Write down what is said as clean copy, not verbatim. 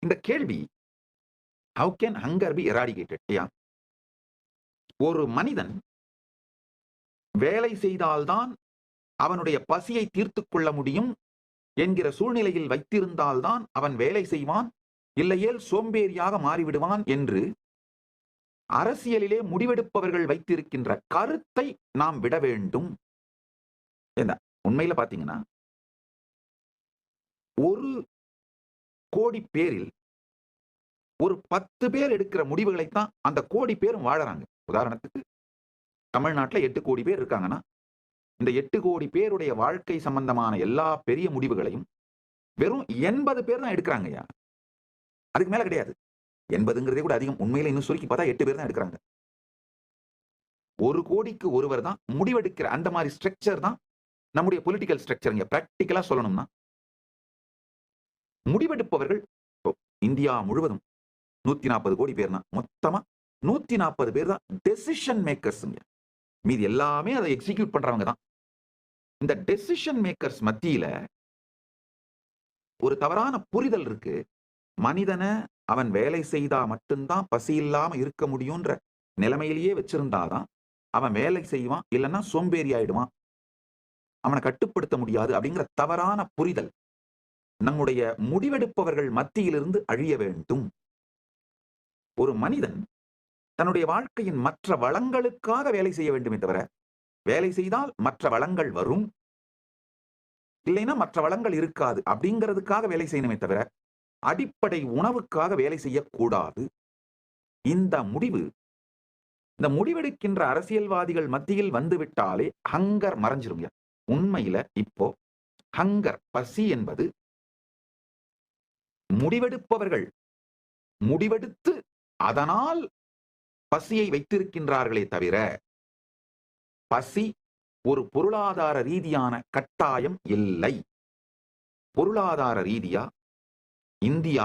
இந்த கேள்வி how can hunger be eradicated? ஒரு மனிதன் வேலை செய்தால்தான் அவனுடைய பசியை தீர்த்துக் கொள்ள முடியும் என்கிற சூழ்நிலையில் வைத்திருந்தால்தான் அவன் வேலை செய்வான், இல்லையேல் சோம்பேறியாக மாறிவிடுவான் என்று அரசியலிலே முடிவெடுப்பவர்கள் வைத்திருக்கின்ற கருத்தை நாம் விட வேண்டும். உண்மையில பாத்தீங்கன்னா, ஒரு கோடி பேரில் ஒரு 10 பேர் எடுக்கிற முடிவுகளைத்தான் அந்த கோடி பேரும் வாழறாங்க. உதாரணத்துக்கு தமிழ்நாட்டுல 8 கோடி பேர் இருக்காங்கன்னா, இந்த 8 கோடி பேருடைய வாழ்க்கை சம்பந்தமான எல்லா பெரிய முடிவுகளையும் வெறும் 80 பேர் தான் எடுக்கிறாங்கய்யா. அதுக்கு மேல கிடையாது. 80ங்கிறதே கூட அதிகம். உண்மையில இன்னும் சுருக்கி பார்த்தா 8 பேர் தான் எடுக்கிறாங்க. 1 கோடிக்கு ஒருவர் தான் முடிவெடுக்கிற அந்த மாதிரி ஸ்ட்ரக்சர் தான் நம்முடைய பொலிட்டிக்கல் ஸ்ட்ரக்சர்ங்க. பிராக்டிகலா சொல்லணும்னா, முடிவெடுப்பவர்கள் இந்தியா முழுவதும் 140 கோடி பேர்னா மொத்தமா 140 பேர் தான் டெசிஷன் மேக்கர்ஸ்ங்க. மீதி எல்லாமே அதை எக்ஸிக்யூட் பண்றவங்க தான். இந்த டெசிஷன் மேக்கர்ஸ் மத்தியில ஒரு தவறான புரிதல் இருக்கு. மனிதனை அவன் வேலை செய்தா மட்டும்தான் பசி இல்லாம இருக்க முடியும்ன்ற நிலைமையிலேயே வச்சிருந்தாதான் அவன் வேலை செய்வான், இல்லைன்னா சோம்பேறி ஆயிடுவான், அவனை கட்டுப்படுத்த முடியாது அப்படிங்கிற தவறான புரிதல் நம்முடைய முடிவெடுப்பவர்கள் மத்தியிலிருந்து அழிய வேண்டும். ஒரு மனிதன் தன்னுடைய வாழ்க்கையின் மற்ற வளங்களுக்காக வேலை செய்ய வேண்டுமே தவிர, வேலை செய்தால் மற்ற வளங்கள் வரும், இல்லைன்னா மற்ற வளங்கள் இருக்காது அப்படிங்கிறதுக்காக வேலை செய்யணுமே தவிர, அடிப்படை உணவுக்காக வேலை செய்யக்கூடாது. இந்த முடிவெடுக்கின்ற அரசியல்வாதிகள் மத்தியில் வந்துவிட்டாலே ஹங்கர் மறைஞ்சிருங்க. உண்மையில இப்போ ஹங்கர், பசி என்பது முடிவெடுப்பவர்கள் முடிவெடுத்து அதனால் பசியை வைத்திருக்கின்றார்களே தவிர, பசி ஒரு பொருளாதார ரீதியான கட்டாயம் இல்லை. பொருளாதார ரீதியா இந்தியா